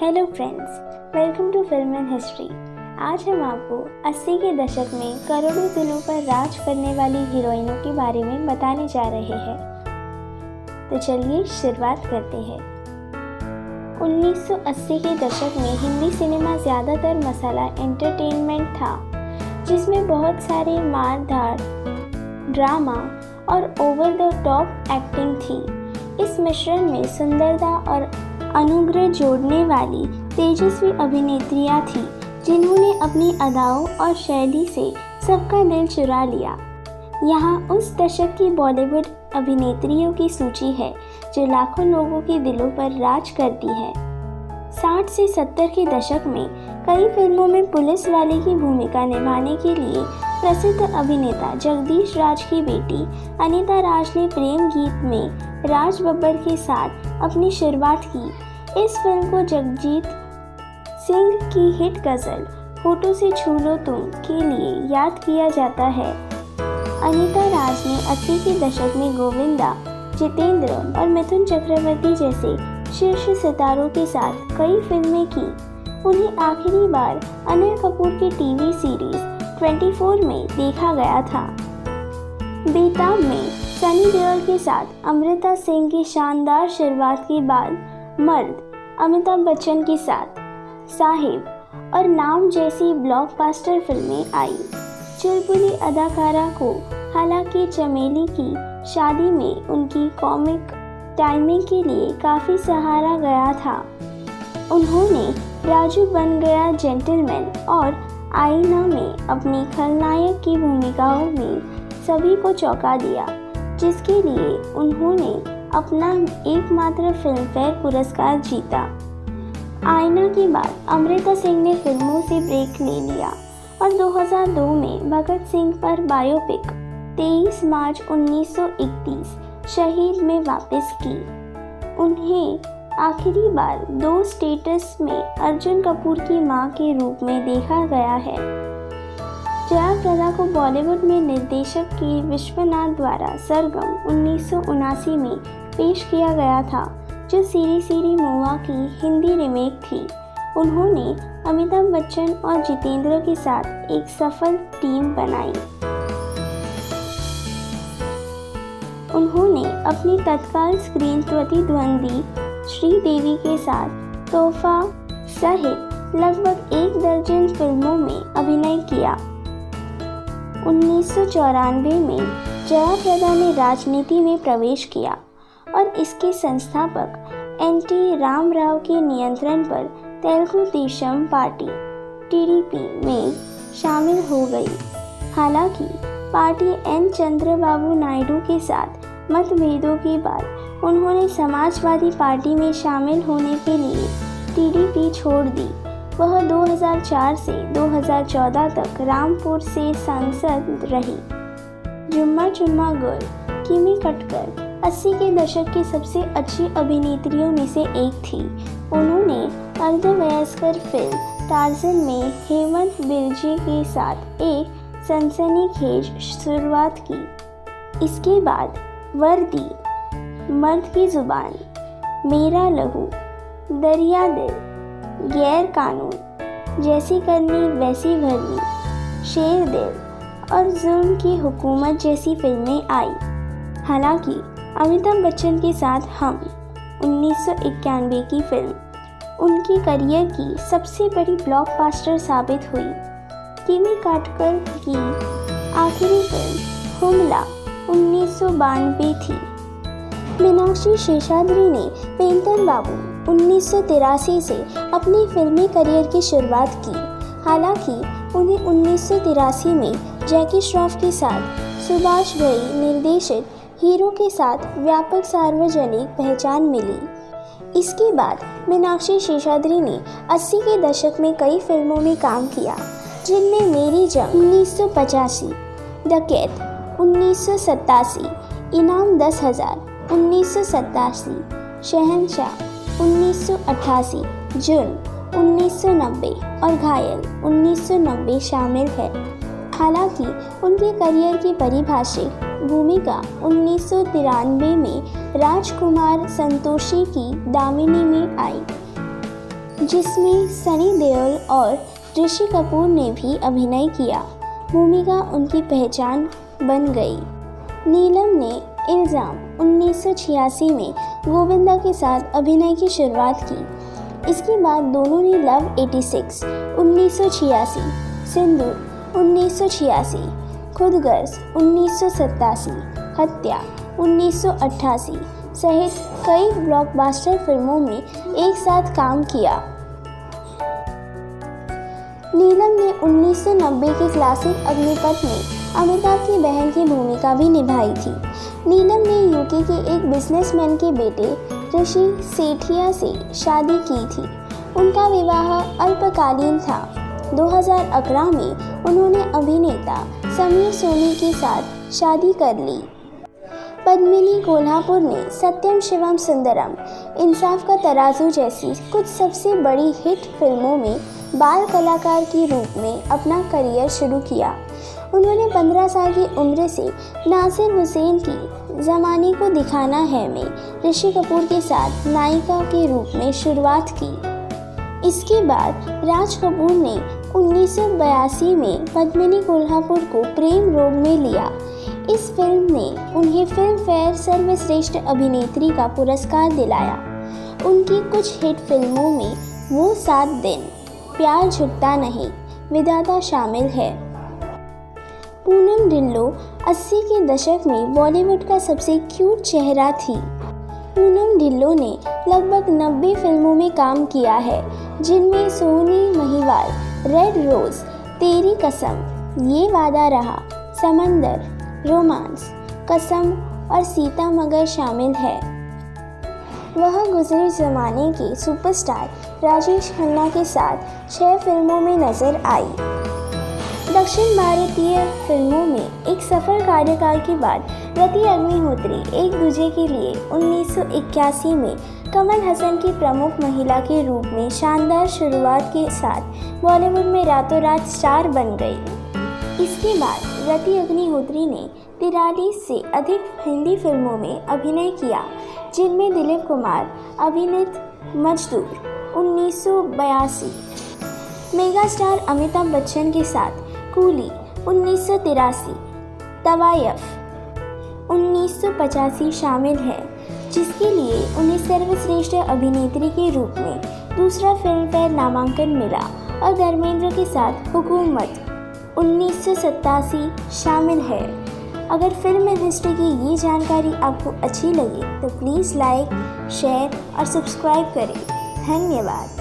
Hello friends, welcome to film and history. आज हम आपको 80 के दशक में करोड़ों दिलों पर राज करने वाली हीरोइनों के बारे में बताने जा रहे हैं। तो चलिए शुरुआत करते हैं। 1980 के दशक में हिंदी सिनेमा ज़्यादातर मसाला एंटरटेनमेंट था, जिसमें बहुत सारे मार-धाड़, ड्रामा और ओवर द टॉप एक्टिंग थी। इस मिश्रण में सुंदरता और अनुग्रह जोड़ने वाली तेजस्वी अभिनेत्रियां थीं, जिन्होंने अपनी अदाओं और शैली से सबका दिल चुरा लिया। यहाँ उस दशक की बॉलीवुड अभिनेत्रियों की सूची है जो लाखों लोगों के दिलों पर राज करती है। 60 से 70 के दशक में कई फिल्मों में पुलिस वाले की भूमिका निभाने के लिए प्रसिद्ध अभिनेता जगदीश राज की बेटी अनीता राज ने प्रेम गीत में राज बब्बर के साथ अपनी शुरुआत की। इस फिल्म को जगजीत सिंह की हिट गज़ल होठों से छू लो तुम के लिए याद किया जाता है। अनीता राज ने 80 के दशक में गोविंदा, जितेंद्र और मिथुन चक्रवर्ती जैसे शीर्ष सितारों के साथ कई फिल्में की। उन्हें आखिरी बार अनिल कपूर की टीवी सीरीज 24 में देखा गया था। बेताब में सनी देओल के साथ अमृता सिंह की शानदार शुरुआत के बाद मर्द, अमिताभ बच्चन के साथ साहिब और नाम जैसी ब्लॉकबस्टर फिल्में आई। चुलबुली अदाकारा को हालांकि चमेली की शादी में उनकी कॉमिक टाइमिंग के लिए काफ़ी सहारा गया था। उन्होंने राजू बन गया जेंटलमैन और आईना में अपनी खलनायक की भूमिकाओं में सभी को चौंका दिया, जिसके लिए उन्होंने अपना एकमात्र फिल्मफेयर पुरस्कार जीता। आईना के बाद अमृता सिंह ने फिल्मों से ब्रेक ले लिया और 2002 में भगत सिंह पर बायोपिक 23 मार्च 1931 शहीद में वापस की। उन्हें आखिरी बार 2 स्टेटस में अर्जुन कपूर की मां के रूप में देखा गया है। जया प्रदा को बॉलीवुड में निर्देशक के विश्वनाथ द्वारा सरगम 1979 में पेश किया गया था, जो सीरी सीरी मूवा की हिंदी रीमेक थी। उन्होंने अमिताभ बच्चन और जितेंद्र के साथ एक सफल टीम बनाई। उन्होंने अपनी तत्काल स्क्रीन प्रतिद्वंदी श्रीदेवी के साथ तोहफा सहित लगभग 1 दर्जन फिल्मों में अभिनय किया। 1994 में जया प्रदा ने राजनीति में प्रवेश किया और इसके संस्थापक एन.टी. रामाराव के नियंत्रण पर तेलुगु देशम पार्टी (टीडीपी) में शामिल हो गई। हालांकि पार्टी एन. चंद्रबाबू नायडू के साथ मतभेदों के बाद उन्होंने समाजवादी पार्टी में शामिल होने के लिए टीडीपी छोड़ दी। वह 2004 से 2014 तक रामपुर से सांसद रही। जुम्मा जुम्मा गर्ल किमी कटकर 80 के दशक की सबसे अच्छी अभिनेत्रियों में से एक थी। उन्होंने अर्धवयस्कर फिल्म टार्ज़न में हेमंत बिर्जी के साथ एक सनसनीखेज शुरुआत की। इसके बाद वर्दी, मर्द की जुबान, मेरा लहू, दरिया दिल, गैर कानून, जैसी करनी वैसी भरनी, शेर दिल और जुल्म की हुकूमत जैसी फिल्में आई। हालांकि अमिताभ बच्चन के साथ हम 1991 की फिल्म उनकी करियर की सबसे बड़ी ब्लॉकबस्टर साबित हुई। किमी काटकर की आखिरी फिल्म हुमला 1992 थी। मीनाक्षी शेषाद्री ने पेंटर बाबू 1983 से अपनी फिल्मी करियर की शुरुआत की। हालांकि उन्हें 1983 में जैकी श्रॉफ के साथ सुभाष घई निर्देशित हीरो के साथ व्यापक सार्वजनिक पहचान मिली। इसके बाद मीनाक्षी शेषाद्री ने 80 के दशक में कई फिल्मों में काम किया, जिनमें मेरी जंग 1985, डकैत 1987, इनाम 10,000 1987, शहंशाह 1988, जुर्म 1990 और घायल 1990 शामिल है। हालांकि उनके करियर की पारिभाषिक भूमिका 1993 में राजकुमार संतोषी की दामिनी में आई। जिसमें सनी देओल और ऋषि कपूर ने भी अभिनय किया। भूमिका उनकी पहचान बन गई। नीलम ने इल्ज़ाम 1986 में गोविंदा के साथ अभिनय की शुरुआत की। इसके बाद दोनों ने लव 86 1986, सिंदूर 1986, खुदगर्ज 1987, हत्या 1988 सहित कई ब्लॉकबस्टर फिल्मों में एक साथ काम किया। नीलम ने 1990 के क्लासिक अग्निपथ में अमिताभ की बहन की भूमिका भी निभाई थी। नीलम ने यूके के एक बिजनेसमैन के बेटे ऋषि सेठिया से शादी की थी। उनका विवाह अल्पकालीन था। 2011 में उन्होंने अभिनेता समीर सोनी के साथ शादी कर ली। पद्मिनी कोल्हापुर ने सत्यम शिवम सुंदरम, इंसाफ का तराजू जैसी कुछ सबसे बड़ी हिट फिल्मों में बाल कलाकार के रूप में अपना करियर शुरू किया। उन्होंने 15 साल की उम्र से नासिर हुसैन की ज़माने को दिखाना है में ऋषि कपूर के साथ नायिका के रूप में शुरुआत की। इसके बाद राज कपूर ने 1982 में पद्मिनी कोल्हापुर को प्रेम रोग में लिया। इस फिल्म ने उन्हें फिल्म फेयर सर्वश्रेष्ठ अभिनेत्री का पुरस्कार दिलाया। उनकी कुछ हिट फिल्मों में वो 7 दिन, प्यार झुकता नहीं, विधाता शामिल है। पूनम ढिल्लों 80 के दशक में बॉलीवुड का सबसे क्यूट चेहरा थी। पूनम ढिल्लों ने लगभग 90 फिल्मों में काम किया है, जिनमें सोनी महिवाल, रेड रोज, तेरी कसम, ये वादा रहा, समंदर, रोमांस, कसम और सीता मगर शामिल है। वह गुजरे ज़माने के सुपरस्टार राजेश खन्ना के साथ 6 फिल्मों में नजर आई। दक्षिण भारतीय फिल्मों में एक सफल कार्यकाल के बाद रति अग्निहोत्री एक दूजे के लिए 1981 में कमल हसन की प्रमुख महिला के रूप में शानदार शुरुआत के साथ बॉलीवुड में रातों रात स्टार बन गई। इसके बाद रति अग्निहोत्री ने 43 से अधिक हिंदी फिल्मों में अभिनय किया, जिनमें दिलीप कुमार अभिनीत मजदूर 1982, मेगा स्टार अमिताभ बच्चन के साथ कूली 1983, तवायफ 1985 शामिल है, जिसके लिए उन्हें सर्वश्रेष्ठ अभिनेत्री के रूप में दूसरा फिल्मफेयर नामांकन मिला, और धर्मेंद्र के साथ हुकूमत 1987 शामिल है। अगर फिल्म हिस्ट्री की ये जानकारी आपको अच्छी लगे तो प्लीज़ लाइक, शेयर और सब्सक्राइब करें। धन्यवाद।